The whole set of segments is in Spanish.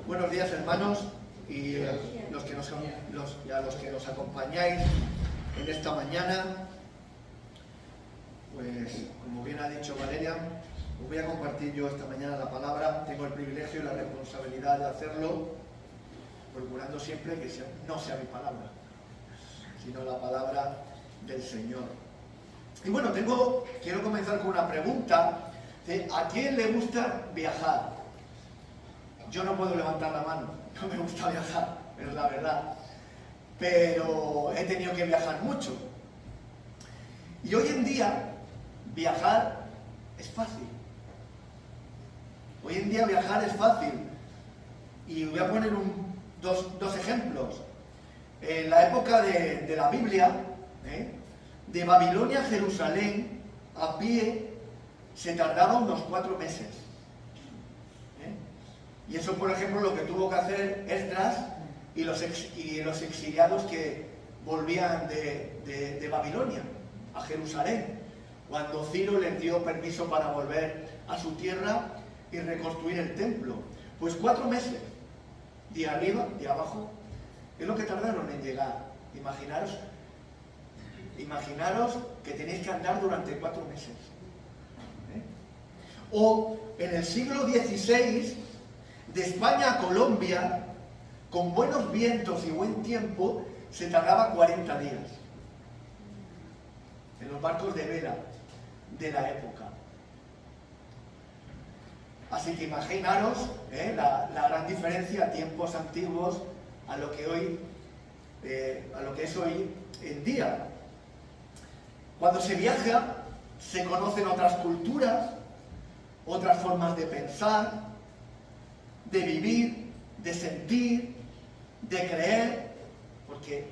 Buenos días, hermanos, y a los que nos acompañáis en esta mañana. Pues, como bien ha dicho Valeria, os voy a compartir yo esta mañana la palabra. Tengo el privilegio y la responsabilidad de hacerlo, procurando siempre que no sea mi palabra, sino la palabra del Señor. Y bueno, quiero comenzar con una pregunta. ¿A quién le gusta viajar? Yo no puedo levantar la mano, no me gusta viajar, es la verdad. Pero he tenido que viajar mucho. Y hoy en día, viajar es fácil. Hoy en día viajar es fácil. Y voy a poner dos ejemplos. En la época de la Biblia, de Babilonia a Jerusalén, a pie, se tardaba unos 4 meses. Y eso, por ejemplo, lo que tuvo que hacer Esdras y los exiliados que volvían de Babilonia a Jerusalén, cuando Ciro les dio permiso para volver a su tierra y reconstruir el templo. Pues 4 meses, de arriba, de abajo, es lo que tardaron en llegar. Imaginaros que tenéis que andar durante 4 meses. O en el siglo XVI, de España a Colombia, con buenos vientos y buen tiempo, se tardaba 40 días. En los barcos de vela de la época. Así que imaginaros la gran diferencia a tiempos antiguos a lo que es hoy en día. Cuando se viaja, se conocen otras culturas, otras formas de pensar, de vivir, de sentir, de creer, porque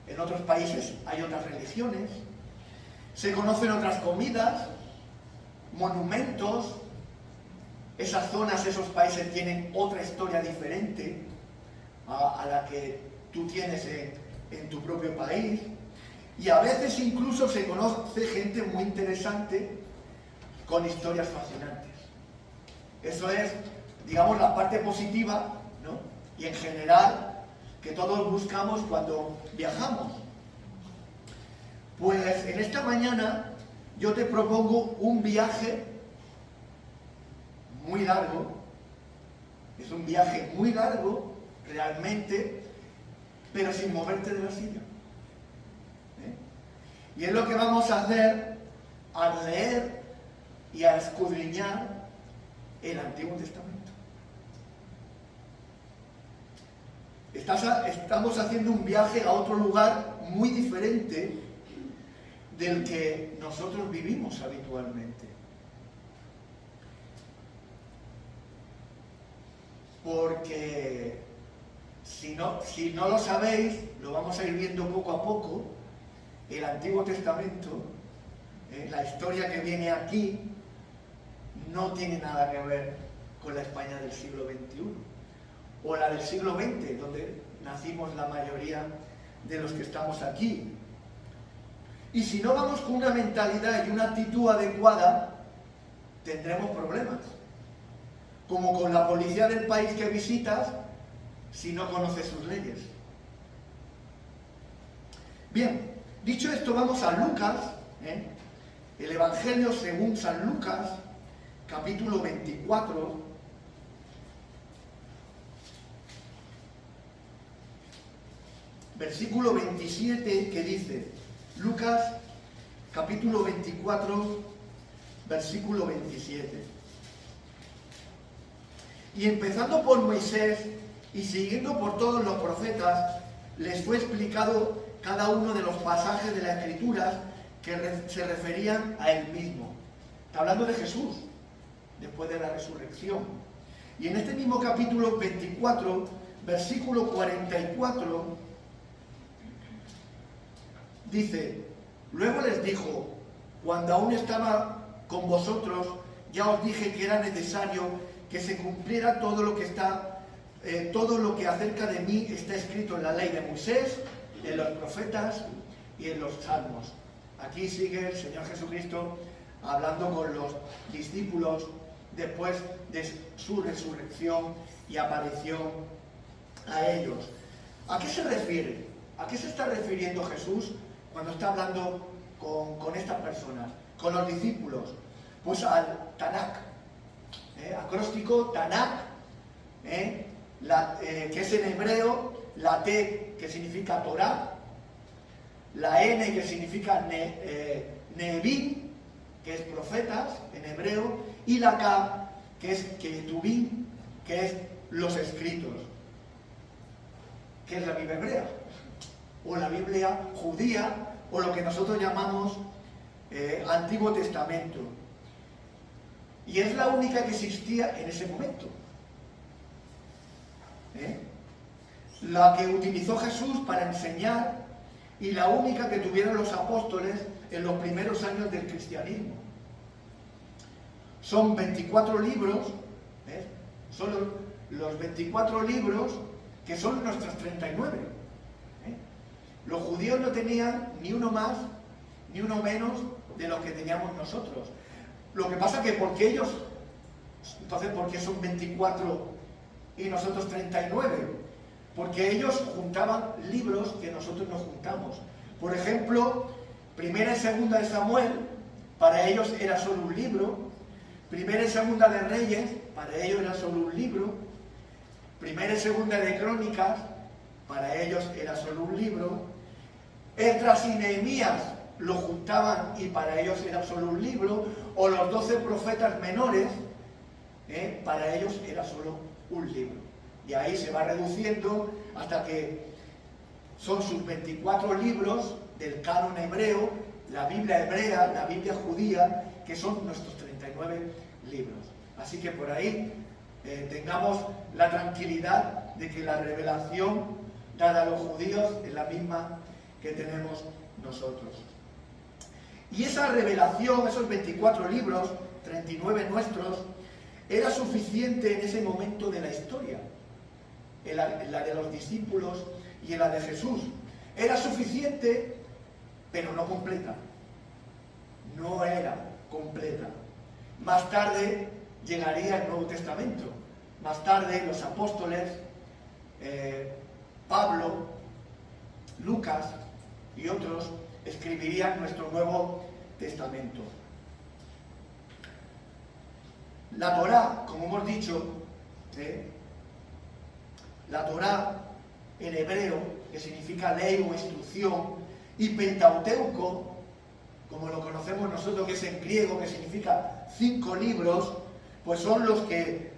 en otros países hay otras religiones. Se conocen otras comidas, monumentos. Esas zonas, esos países tienen otra historia diferente a la que tú tienes en tu propio país. Y a veces incluso se conoce gente muy interesante con historias fascinantes. Eso es, digamos, la parte positiva, ¿no? Y en general, que todos buscamos cuando viajamos. Pues en esta mañana yo te propongo un viaje muy largo. Es un viaje muy largo, realmente, pero sin moverte de la silla. Y es lo que vamos a hacer al leer y a escudriñar el Antiguo Testamento. Estamos haciendo un viaje a otro lugar muy diferente del que nosotros vivimos habitualmente. Porque si no lo sabéis, lo vamos a ir viendo poco a poco. El Antiguo Testamento, la historia que viene aquí, no tiene nada que ver con la España del siglo XXI o la del siglo XX, donde nacimos la mayoría de los que estamos aquí. Y si no vamos con una mentalidad y una actitud adecuada, tendremos problemas. Como con la policía del país que visitas, si no conoces sus leyes. Bien, dicho esto, vamos a Lucas, el Evangelio según San Lucas, capítulo 24, versículo 27, que dice, Lucas, capítulo 24, versículo 27. Y empezando por Moisés y siguiendo por todos los profetas, les fue explicado cada uno de los pasajes de la Escritura que se referían a él mismo. Está hablando de Jesús, después de la resurrección. Y en este mismo capítulo 24, versículo 44, dice, luego les dijo, cuando aún estaba con vosotros, ya os dije que era necesario que se cumpliera todo lo que acerca de mí está escrito en la ley de Moisés, en los profetas y en los salmos. Aquí sigue el Señor Jesucristo hablando con los discípulos después de su resurrección y aparición a ellos. ¿A qué se refiere? ¿A qué se está refiriendo Jesús cuando está hablando con estas personas, con los discípulos? Pues al Tanakh, acróstico Tanakh, que es en hebreo la T, que significa Torah, la N, que significa Nevi'im, que es profetas en hebreo, y la K, que es Ketuvim, que es los escritos, que es la Biblia hebrea, o la Biblia judía, o lo que nosotros llamamos Antiguo Testamento. Y es la única que existía en ese momento. La que utilizó Jesús para enseñar y la única que tuvieron los apóstoles en los primeros años del cristianismo. Son 24 libros, son los 24 libros que son nuestros 39. Los judíos no tenían ni uno más ni uno menos de lo que teníamos nosotros. Lo que pasa que porque ellos, entonces ¿por qué son 24 y nosotros 39? Porque ellos juntaban libros que nosotros no juntamos. Por ejemplo, Primera y Segunda de Samuel, para ellos era solo un libro. Primera y Segunda de Reyes, para ellos era solo un libro. Primera y Segunda de Crónicas, para ellos era solo un libro. Esdras y Nehemías lo juntaban y para ellos era solo un libro. O los 12 profetas menores, para ellos era solo un libro. Y ahí se va reduciendo hasta que son sus 24 libros del canon hebreo, la Biblia hebrea, la Biblia judía, que son nuestros 39 libros. Así que por ahí tengamos la tranquilidad de que la revelación dada a los judíos es la misma que tenemos nosotros. Y esa revelación, esos 24 libros, 39 nuestros, era suficiente en ese momento de la historia, en la de los discípulos y en la de Jesús. Era suficiente, pero no completa. No era completa. Más tarde llegaría el Nuevo Testamento. Más tarde los apóstoles, Pablo, Lucas y otros escribirían nuestro Nuevo Testamento. La Torá, como hemos dicho, la Torá en hebreo, que significa ley o instrucción, y Pentateuco, como lo conocemos nosotros, que es en griego, que significa 5 libros, pues son los que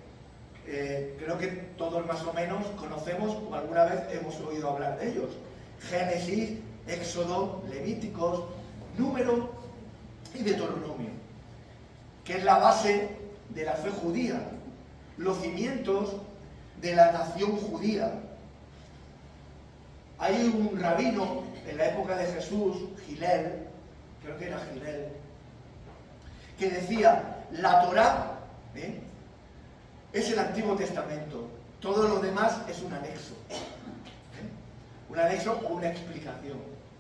creo que todos más o menos conocemos o alguna vez hemos oído hablar de ellos. Génesis, Éxodo, Levíticos, Número y Deuteronomio, que es la base de la fe judía, los cimientos de la nación judía. Hay un rabino en la época de Jesús, Gilel, creo que era Gilel, que decía, la Torá es el Antiguo Testamento, todo lo demás es un anexo. Un anexo o una explicación,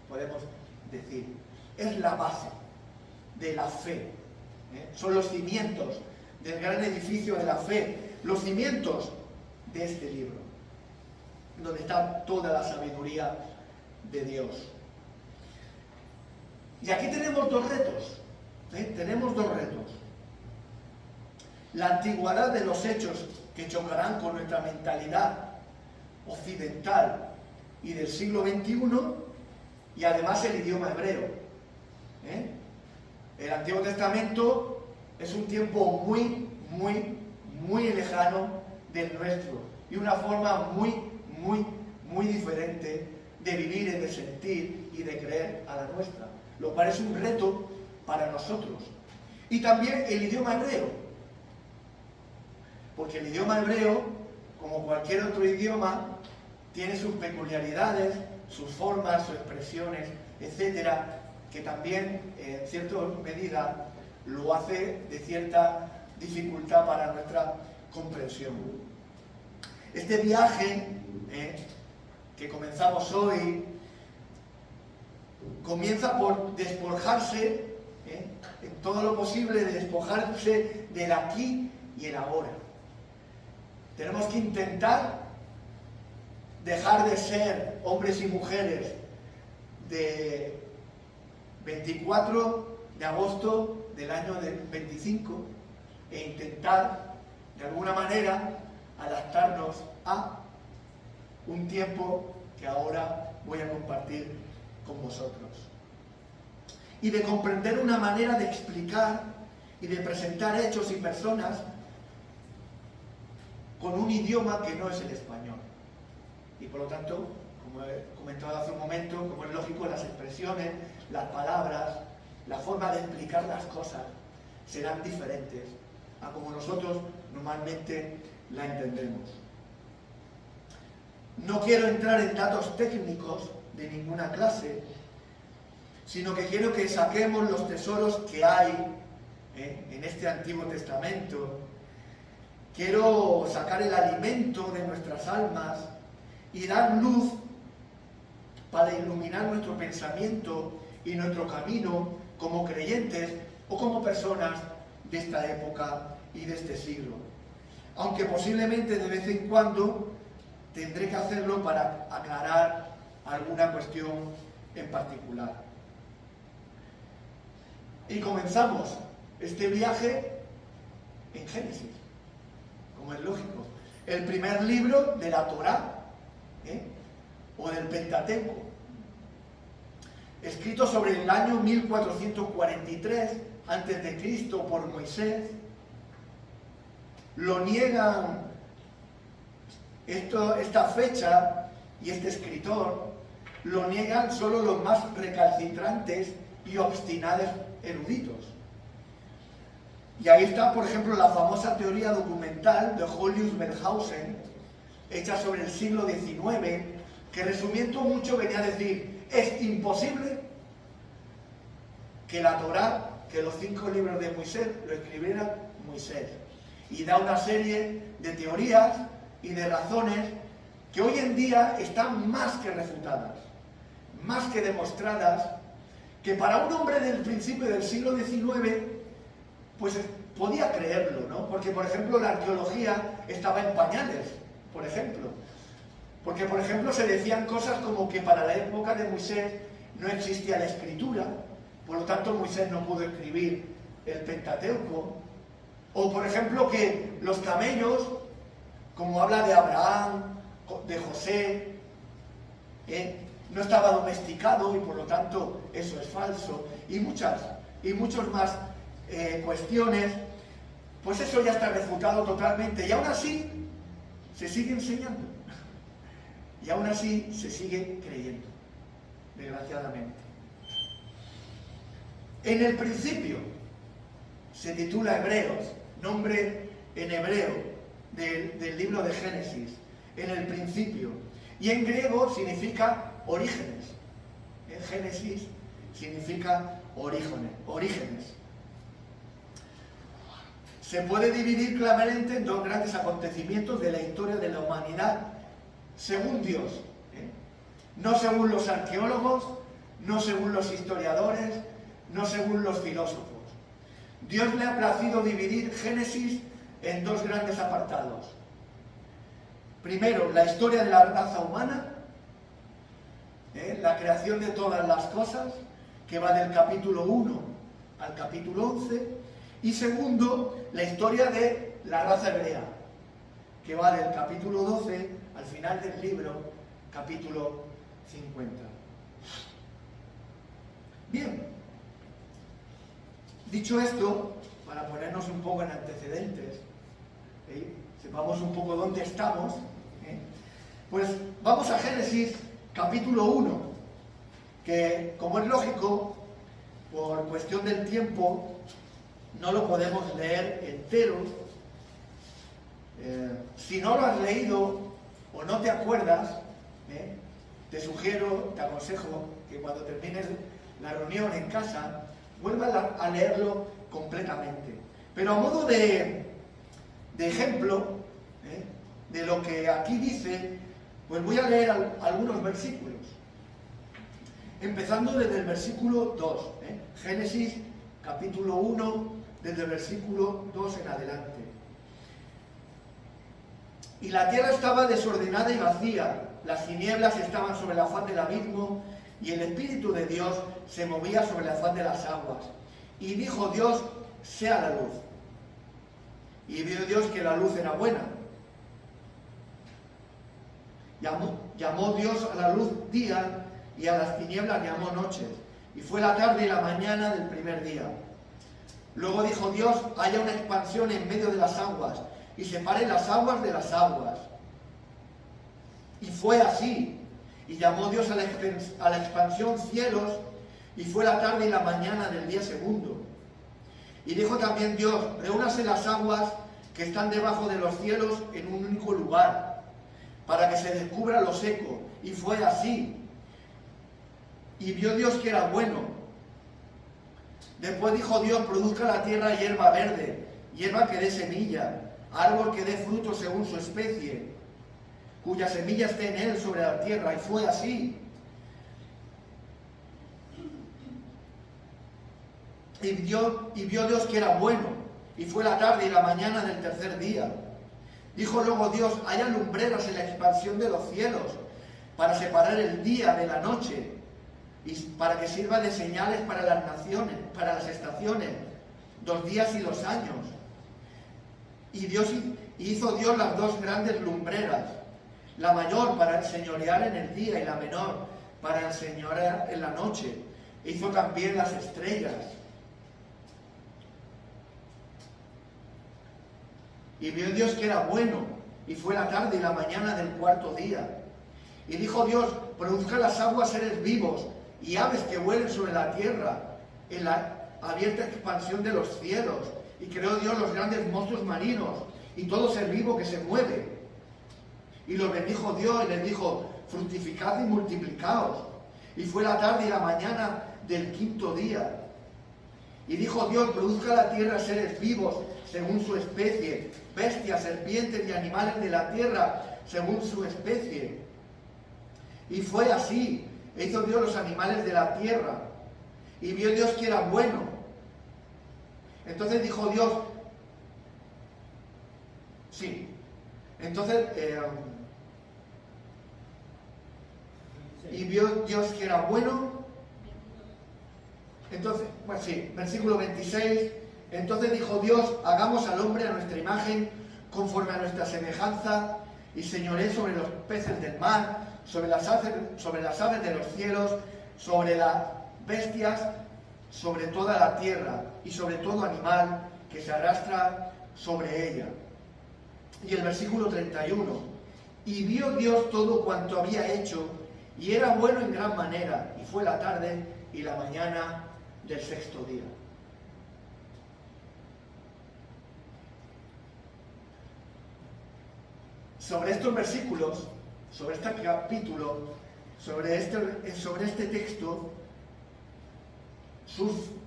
podemos decir. Es la base de la fe. Son los cimientos del gran edificio de la fe, los cimientos de este libro, donde está toda la sabiduría de Dios. Y aquí tenemos dos retos. Tenemos dos retos. La antigüedad de los hechos que chocarán con nuestra mentalidad occidental y del siglo XXI, y además el idioma hebreo. El Antiguo Testamento es un tiempo muy lejano del nuestro y una forma muy diferente de vivir y de sentir y de creer a la nuestra, lo cual es un reto para nosotros. Y también el idioma hebreo, porque el idioma hebreo, como cualquier otro idioma, tiene sus peculiaridades, sus formas, sus expresiones, etcétera, que también en cierta medida lo hace de cierta dificultad para nuestra comprensión. Este viaje que comenzamos hoy comienza por despojarse, en todo lo posible, de despojarse del aquí y el ahora. Tenemos que intentar dejar de ser hombres y mujeres de 24 de agosto del año 25 e intentar, de alguna manera, adaptarnos a un tiempo que ahora voy a compartir con vosotros. Y de comprender una manera de explicar y de presentar hechos y personas con un idioma que no es el español. Y por lo tanto, como he comentado hace un momento, como es lógico, las expresiones, las palabras, la forma de explicar las cosas serán diferentes a como nosotros normalmente la entendemos. No quiero entrar en datos técnicos de ninguna clase, sino que quiero que saquemos los tesoros que hay en este Antiguo Testamento. Quiero sacar el alimento de nuestras almas y dar luz para iluminar nuestro pensamiento y nuestro camino como creyentes o como personas de esta época y de este siglo. Aunque posiblemente de vez en cuando tendré que hacerlo para aclarar alguna cuestión en particular. Y comenzamos este viaje en Génesis, como es lógico. El primer libro de la Torá, o del Pentateuco, escrito sobre el año 1443 a.C. por Moisés. Lo niegan esta fecha y este escritor, lo niegan solo los más recalcitrantes y obstinados eruditos. Y ahí está, por ejemplo, la famosa teoría documental de Julius Wellhausen, hecha sobre el siglo XIX, que resumiendo mucho venía a decir: es imposible que la Torá, que los 5 libros de Moisés, lo escribiera Moisés. Y da una serie de teorías y de razones que hoy en día están más que refutadas, más que demostradas, que para un hombre del principio del siglo XIX, pues podía creerlo, ¿no? Porque, por ejemplo, la arqueología estaba en pañales, por ejemplo. Porque, por ejemplo, se decían cosas como que para la época de Moisés no existía la escritura, por lo tanto Moisés no pudo escribir el Pentateuco. O, por ejemplo, que los camellos, como habla de Abraham, de José, no estaba domesticado y por lo tanto eso es falso. Y muchos más cuestiones, pues eso ya está refutado totalmente. Y aún así se sigue enseñando. Y aún así se sigue creyendo, desgraciadamente. En el principio se titula Hebreos, nombre en hebreo del libro de Génesis, en el principio. Y en griego significa orígenes. En Génesis significa orígenes. Se puede dividir claramente en 2 grandes acontecimientos de la historia de la humanidad, según Dios, no según los arqueólogos, no según los historiadores, no según los filósofos. Dios le ha placido dividir Génesis en 2 grandes apartados. Primero, la historia de la raza humana, la creación de todas las cosas, que va del capítulo 1 al capítulo 11. Y segundo, la historia de la raza hebrea, que va del capítulo 12 al final del libro, capítulo 50. Bien, dicho esto, para ponernos un poco en antecedentes, sepamos un poco dónde estamos, pues vamos a Génesis capítulo 1, que, como es lógico, por cuestión del tiempo, no lo podemos leer entero. Si no lo has leído o no te acuerdas, te sugiero, te aconsejo que cuando termines la reunión en casa, vuelvas a leerlo completamente. Pero a modo de ejemplo de lo que aquí dice, pues voy a leer algunos versículos. Empezando desde el versículo 2, Génesis capítulo 1, desde el versículo 2 en adelante. Y la tierra estaba desordenada y vacía, las tinieblas estaban sobre la faz del abismo, y el Espíritu de Dios se movía sobre la faz de las aguas. Y dijo Dios, sea la luz. Y vio Dios que la luz era buena. Llamó Dios a la luz día, y a las tinieblas llamó noches. Y fue la tarde y la mañana del primer día. Luego dijo Dios, haya una expansión en medio de las aguas, y separe las aguas de las aguas. Y fue así. Y llamó Dios a la expansión cielos, y fue la tarde y la mañana del día segundo. Y dijo también Dios, reúnase las aguas que están debajo de los cielos en un único lugar, para que se descubra lo seco. Y fue así. Y vio Dios que era bueno. Después dijo Dios, produzca la tierra hierba verde, hierba que dé semilla, árbol que dé fruto según su especie, cuya semilla esté en él sobre la tierra. Y fue así. Y vio Dios que era bueno, y fue la tarde y la mañana del tercer día. Dijo luego Dios, haya lumbreras en la expansión de los cielos, para separar el día de la noche, y para que sirva de señales para las naciones, para las estaciones, 2 días y 2 años. Y hizo Dios las 2 grandes lumbreras, la mayor para enseñorear en el día y la menor para enseñorear en la noche. E hizo también las estrellas. Y vio Dios que era bueno, y fue la tarde y la mañana del cuarto día. Y dijo Dios, produzca las aguas seres vivos, y aves que vuelen sobre la tierra, en la abierta expansión de los cielos. Y creó Dios los grandes monstruos marinos, y todo ser vivo que se mueve. Y los bendijo Dios, y les dijo, fructificad y multiplicaos. Y fue la tarde y la mañana del quinto día. Y dijo Dios, produzca la tierra seres vivos, según su especie, bestias, serpientes y animales de la tierra, según su especie. Y fue así. E hizo Dios los animales de la tierra. Y vio Dios que era bueno. Entonces dijo Dios, sí. Entonces, y vio Dios que era bueno. Entonces, bueno, sí, versículo 26. Entonces dijo Dios, hagamos al hombre a nuestra imagen, conforme a nuestra semejanza, y señoré sobre los peces del mar, sobre las aves de los cielos, sobre las bestias, sobre toda la tierra, y sobre todo animal que se arrastra sobre ella. Y el versículo 31. Y vio Dios todo cuanto había hecho, y era bueno en gran manera, y fue la tarde y la mañana del sexto día. Sobre estos versículos, sobre este capítulo, sobre este texto,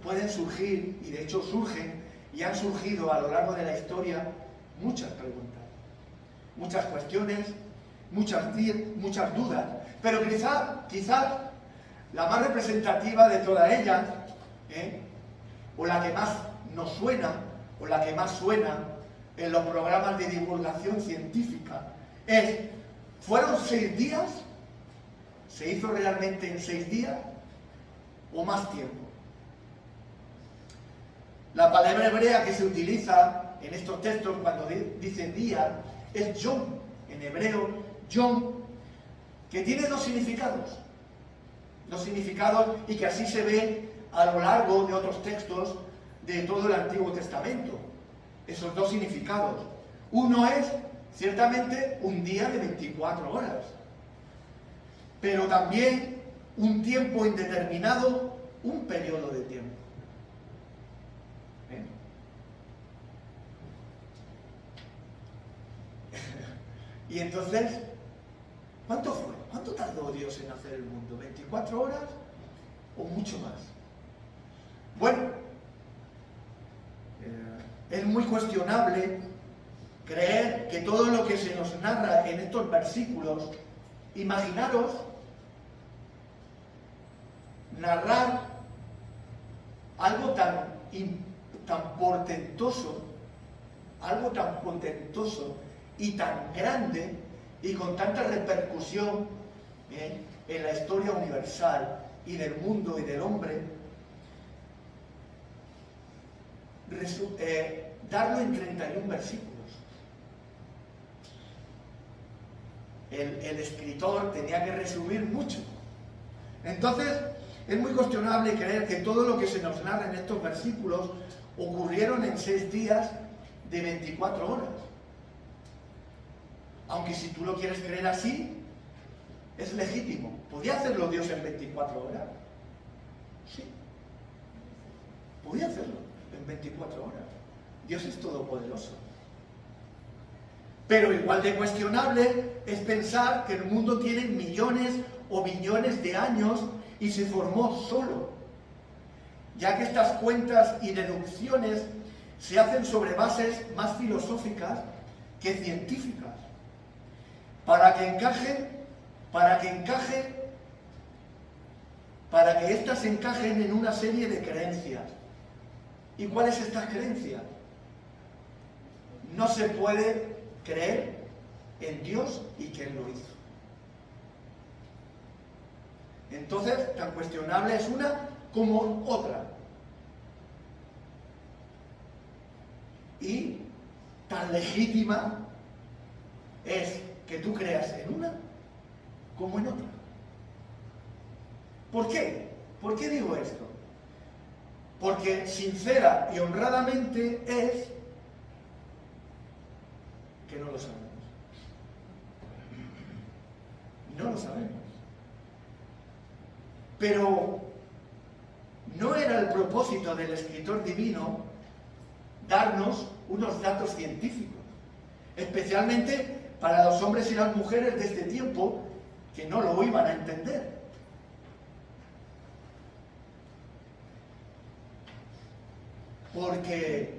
pueden surgir, y de hecho surgen, y han surgido a lo largo de la historia, muchas preguntas, muchas cuestiones, muchas dudas, pero quizás la más representativa de todas ellas, o la que más nos suena, o la que más suena en los programas de divulgación científica, ¿fueron 6 días? ¿Se hizo realmente en 6 días? ¿O más tiempo? La palabra hebrea que se utiliza en estos textos cuando dice día es yom, en hebreo yom, que tiene 2 significados. 2 significados, y que así se ve a lo largo de otros textos de todo el Antiguo Testamento. Esos 2 significados. Uno es, ciertamente, un día de 24 horas. Pero también un tiempo indeterminado, un periodo de tiempo. Y entonces, ¿cuánto fue? ¿Cuánto tardó Dios en hacer el mundo? ¿24 horas o mucho más? Bueno, es muy cuestionable creer que todo lo que se nos narra en estos versículos, imaginaros narrar algo tan portentoso y tan grande y con tanta repercusión en la historia universal y del mundo y del hombre, darlo en 31 versículos. El escritor tenía que resumir mucho. Entonces, es muy cuestionable creer que todo lo que se nos narra en estos versículos ocurrieron en 6 días de 24 horas. Aunque si tú lo quieres creer así, es legítimo. ¿Podía hacerlo Dios en 24 horas? Sí. Podía hacerlo en 24 horas. Dios es todopoderoso. Pero igual de cuestionable es pensar que el mundo tiene millones o billones de años y se formó solo, ya que estas cuentas y deducciones se hacen sobre bases más filosóficas que científicas, para que éstas encajen en una serie de creencias. ¿Y cuáles estas creencias? No se puede creer en Dios y que Él lo hizo. Entonces, tan cuestionable es una como otra. Y tan legítima es que tú creas en una como en otra. ¿Por qué? ¿Por qué digo esto? Porque sincera y honradamente es que no lo sabemos. No lo sabemos. Pero no era el propósito del escritor divino darnos unos datos científicos, especialmente para los hombres y las mujeres de este tiempo que no lo iban a entender. Porque,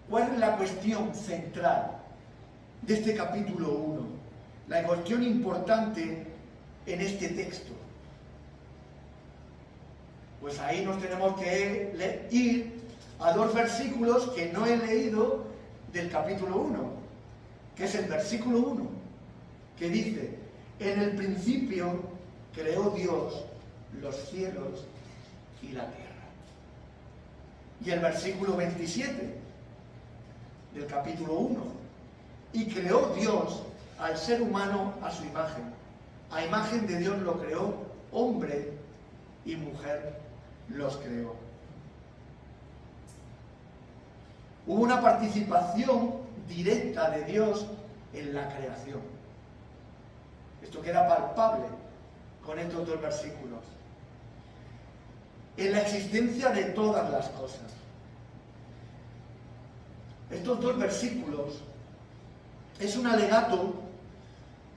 ¿cuál es la cuestión central de este capítulo 1? La cuestión importante en este texto. Pues ahí nos tenemos que ir a 2 versículos que no he leído del capítulo 1, que es el versículo 1, que dice: en el principio creó Dios los cielos y la tierra. Y el versículo 27 del capítulo 1: y creó Dios al ser humano a su imagen. A imagen de Dios lo creó, hombre y mujer los creó. Hubo una participación directa de Dios en la creación. Esto queda palpable con estos 2 versículos. En la existencia de todas las cosas. Estos 2 versículos es un alegato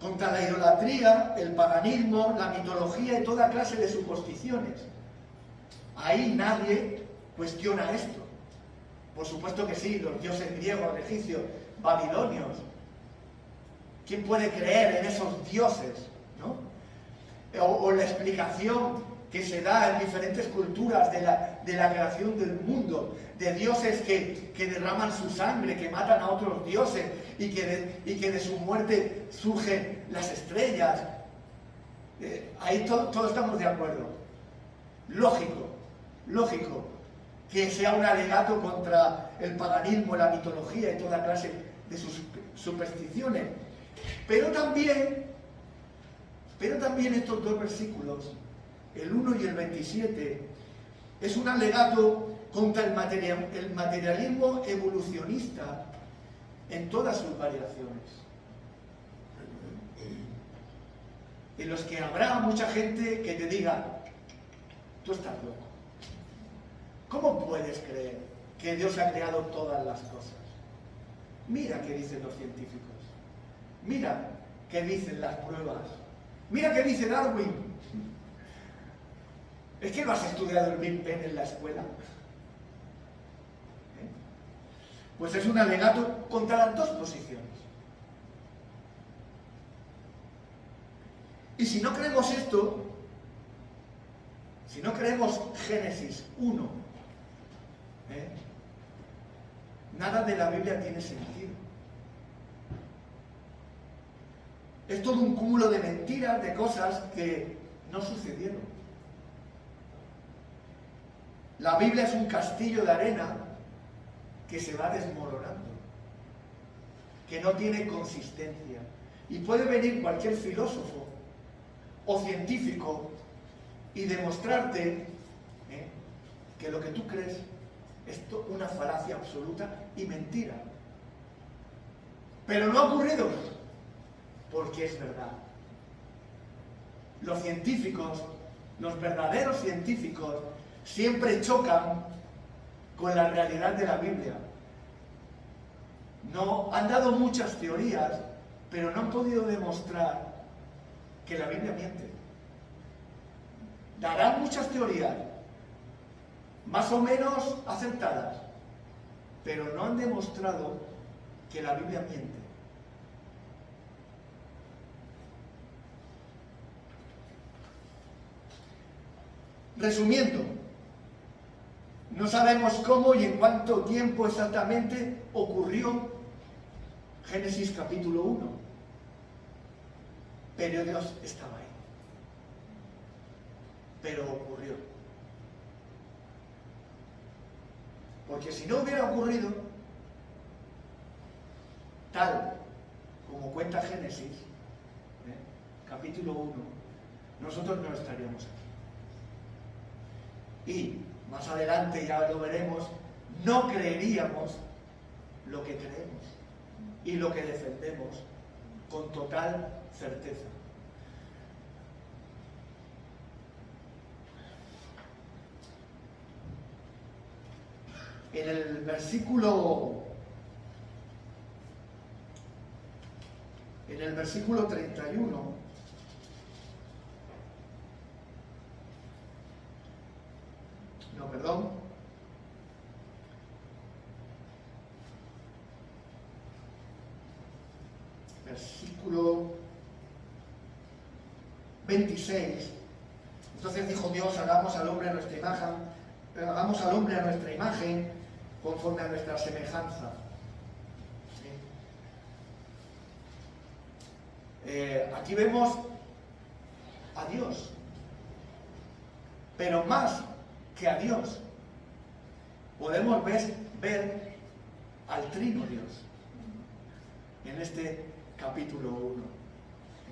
contra la idolatría, el paganismo, la mitología y toda clase de supersticiones. Ahí nadie cuestiona esto. Por supuesto que sí, los dioses griegos, egipcios, babilonios. ¿Quién puede creer en esos dioses? ¿No? O la explicación que se da en diferentes culturas de la creación del mundo, de dioses que derraman su sangre, que matan a otros dioses y que de su muerte surgen las estrellas. Ahí todos estamos de acuerdo. Lógico que sea un alegato contra el paganismo, la mitología y toda clase de sus supersticiones. Pero también estos 2 versículos, el 1 y el 27, es un alegato contra el materialismo evolucionista en todas sus variaciones. En los que habrá mucha gente que te diga: tú estás loco. ¿Cómo puedes creer que Dios ha creado todas las cosas? Mira qué dicen los científicos. Mira qué dicen las pruebas. Mira qué dice Darwin. ¿Es que no has estudiado el Big Bang en la escuela? Pues es un alegato contra las 2 posiciones. Y si no creemos esto, si no creemos Génesis 1, nada de la Biblia tiene sentido. Es todo un cúmulo de mentiras, de cosas que no sucedieron. La Biblia es un castillo de arena que se va desmoronando, que no tiene consistencia. Y puede venir cualquier filósofo o científico y demostrarte que lo que tú crees es una falacia absoluta y mentira. Pero no ha ocurrido porque es verdad. Los científicos, los verdaderos científicos, siempre chocan con la realidad de la Biblia. No han dado muchas teorías, pero no han podido demostrar que la Biblia miente. Darán muchas teorías, más o menos aceptadas, pero no han demostrado que la Biblia miente. Resumiendo, no sabemos cómo y en cuánto tiempo exactamente ocurrió Génesis capítulo 1, pero Dios estaba ahí. Pero ocurrió. Porque si no hubiera ocurrido, tal como cuenta Génesis, capítulo 1, nosotros no estaríamos aquí. Y más adelante, ya lo veremos, no creeríamos lo que creemos y lo que defendemos con total certeza. En el versículo 31, no, perdón, versículo 26, entonces dijo Dios, hagamos al hombre a nuestra imagen, conforme a nuestra semejanza. Aquí vemos a Dios, pero más que a Dios, podemos ver al Trino Dios en este capítulo 1,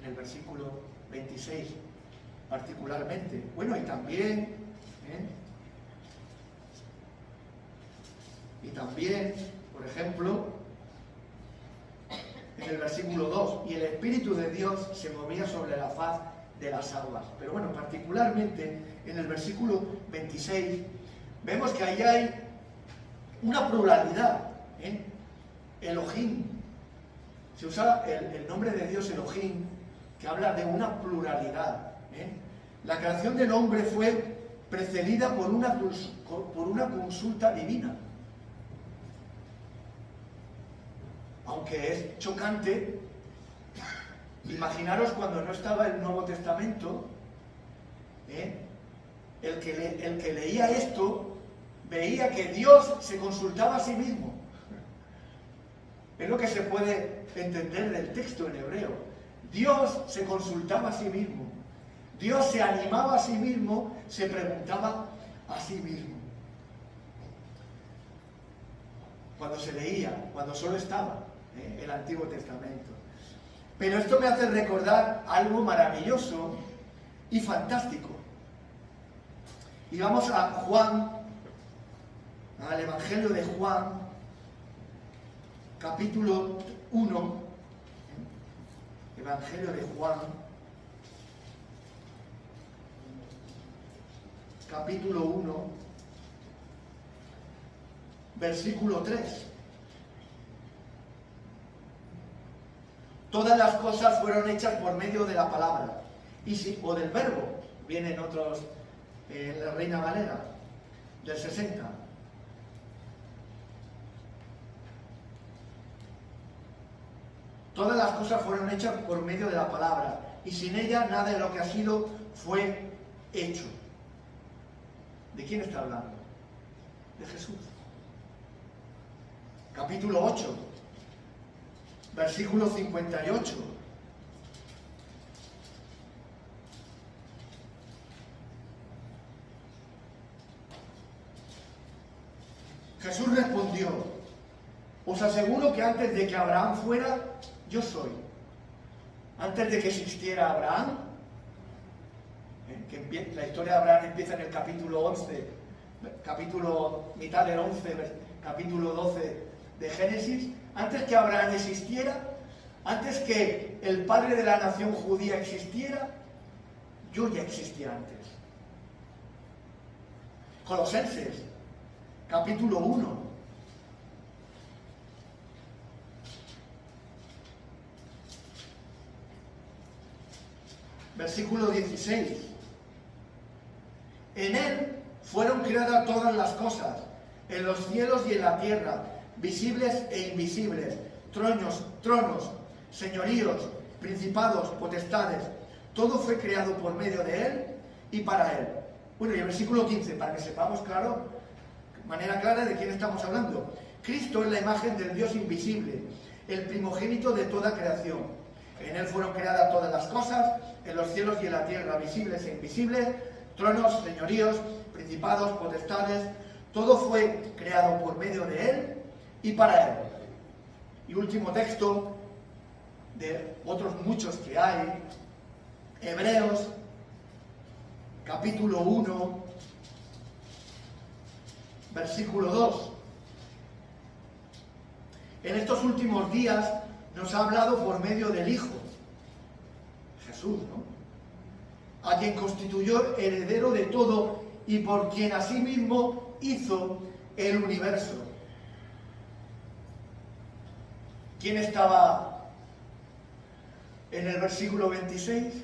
en el versículo 26 particularmente. Bueno, y también por ejemplo, en el versículo 2, y el Espíritu de Dios se movía sobre la faz de las aguas. Pero bueno, particularmente en el versículo 26, vemos que ahí hay una pluralidad. Elohim, se usa el nombre de Dios Elohim, que habla de una pluralidad. La creación del hombre fue precedida por una consulta divina. Aunque es chocante, imaginaros cuando no estaba el Nuevo Testamento, el que leía esto veía que Dios se consultaba a sí mismo. Es lo que se puede entender del texto en hebreo. Dios se consultaba a sí mismo. Dios se animaba a sí mismo, se preguntaba a sí mismo. Cuando se leía, cuando solo estaba el Antiguo Testamento. Pero esto me hace recordar algo maravilloso y fantástico. Y vamos a Juan, al Evangelio de Juan, capítulo 1, Evangelio de Juan, capítulo 1, versículo 3. Todas las cosas fueron hechas por medio de la palabra, o del verbo, vienen otros, la Reina Valera, del 60. Todas las cosas fueron hechas por medio de la palabra, y sin ella nada de lo que ha sido fue hecho. ¿De quién está hablando? De Jesús. Capítulo 8, versículo 58. Jesús respondió: os aseguro que antes de que Abraham fuera, yo soy. Antes de que existiera Abraham, que la historia de Abraham empieza en el capítulo 11, mitad del 11, capítulo 12 de Génesis. Antes que Abraham existiera, antes que el padre de la nación judía existiera, yo ya existía antes. Colosenses, capítulo 1. Versículo 16. En él fueron creadas todas las cosas, en los cielos y en la tierra, visibles e invisibles, tronos, señoríos, principados, potestades. Todo fue creado por medio de él y para él. Bueno, y el versículo 15, para que sepamos manera clara de quién estamos hablando. Cristo es la imagen del Dios invisible, el primogénito de toda creación. En él fueron creadas todas las cosas, en los cielos y en la tierra, visibles e invisibles, tronos, señoríos, principados, potestades. Todo fue creado por medio de él y para él. Y último texto, de otros muchos que hay, Hebreos, capítulo 1, versículo 2. En estos últimos días nos ha hablado por medio del Hijo, Jesús, ¿no? A quien constituyó heredero de todo y por quien asimismo hizo el universo. ¿Quién estaba en el versículo 26?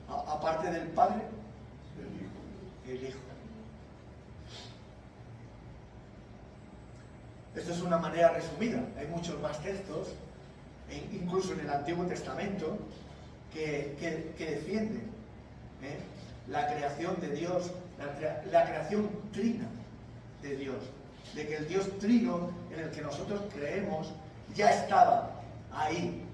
Aparte del Padre, el Hijo. Esto es una manera resumida. Hay muchos más textos, incluso en el Antiguo Testamento, que defienden la creación de Dios, la creación trina de Dios, de que el Dios trino en el que nosotros creemos ya estaba ahí.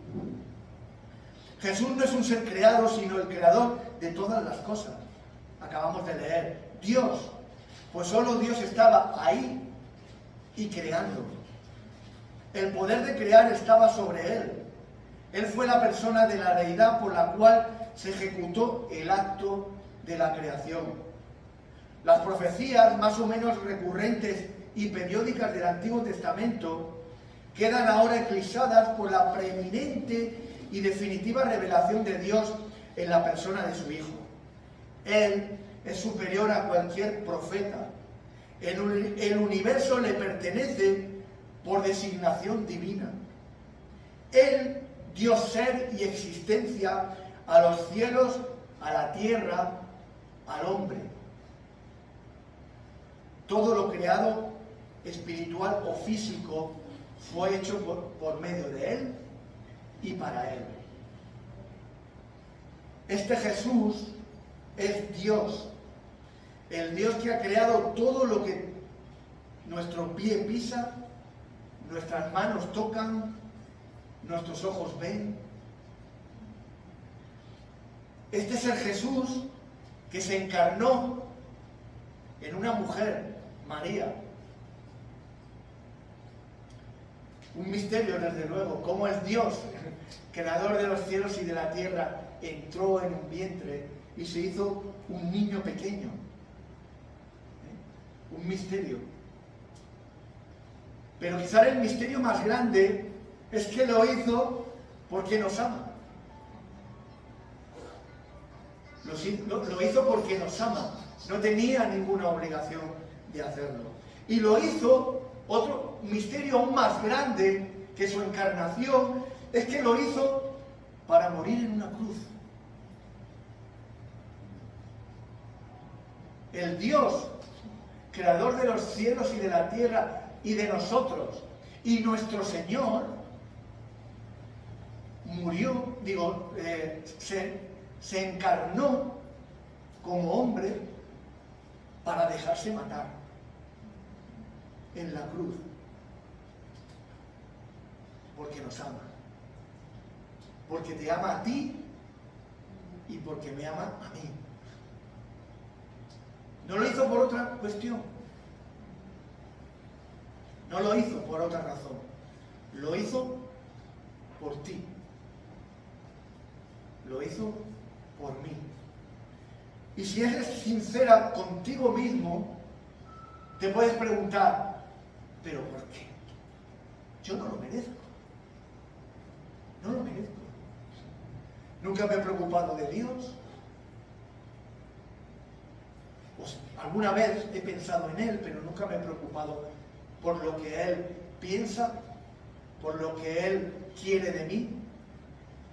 Jesús no es un ser creado, sino el creador de todas las cosas. Acabamos de leer. Dios, pues solo Dios estaba ahí y creando. El poder de crear estaba sobre él. Él fue la persona de la deidad por la cual se ejecutó el acto de la creación. Las profecías más o menos recurrentes y periódicas del Antiguo Testamento quedan ahora eclipsadas por la preeminente y definitiva revelación de Dios en la persona de su Hijo. Él es superior a cualquier profeta. El universo le pertenece por designación divina. Él dio ser y existencia a los cielos, a la tierra, al hombre. Todo lo creado, espiritual o físico, fue hecho por medio de él y para él. Este Jesús es Dios, el Dios que ha creado todo lo que nuestro pie pisa, nuestras manos tocan, nuestros ojos ven. Este es el Jesús que se encarnó en una mujer, María. Un misterio, desde luego, cómo es Dios, creador de los cielos y de la tierra, entró en un vientre y se hizo un niño pequeño. Un misterio. Pero quizá el misterio más grande es que lo hizo porque nos ama. Lo hizo porque nos ama. No tenía ninguna obligación de hacerlo. Y lo hizo, otro misterio aún más grande que su encarnación, es que lo hizo para morir en una cruz. El Dios, creador de los cielos y de la tierra y de nosotros, y nuestro Señor, murió, se encarnó como hombre para dejarse matar en la cruz, porque nos ama, porque te ama a ti y porque me ama a mí. No lo hizo por otra cuestión. No lo hizo por otra razón. Lo hizo por ti. Lo hizo por mí. Y si eres sincera contigo mismo, te puedes preguntar, ¿pero por qué? Yo no lo merezco. No lo merezco. Nunca me he preocupado de Dios. Pues alguna vez he pensado en Él, pero nunca me he preocupado por lo que Él piensa, por lo que Él quiere de mí.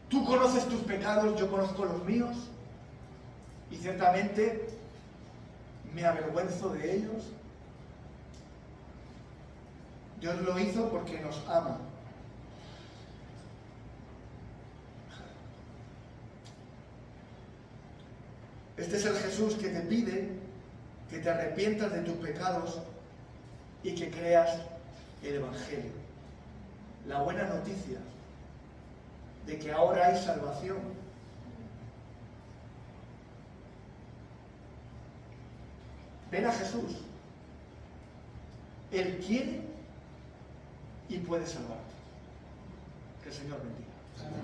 Tú conoces tus pecados, yo conozco los míos, y ciertamente me avergüenzo de ellos. Dios lo hizo porque nos ama. Este es el Jesús que te pide que te arrepientas de tus pecados y que creas el Evangelio. La buena noticia de que ahora hay salvación. Ven a Jesús. Él quiere y puede salvarte. Que el Señor bendiga.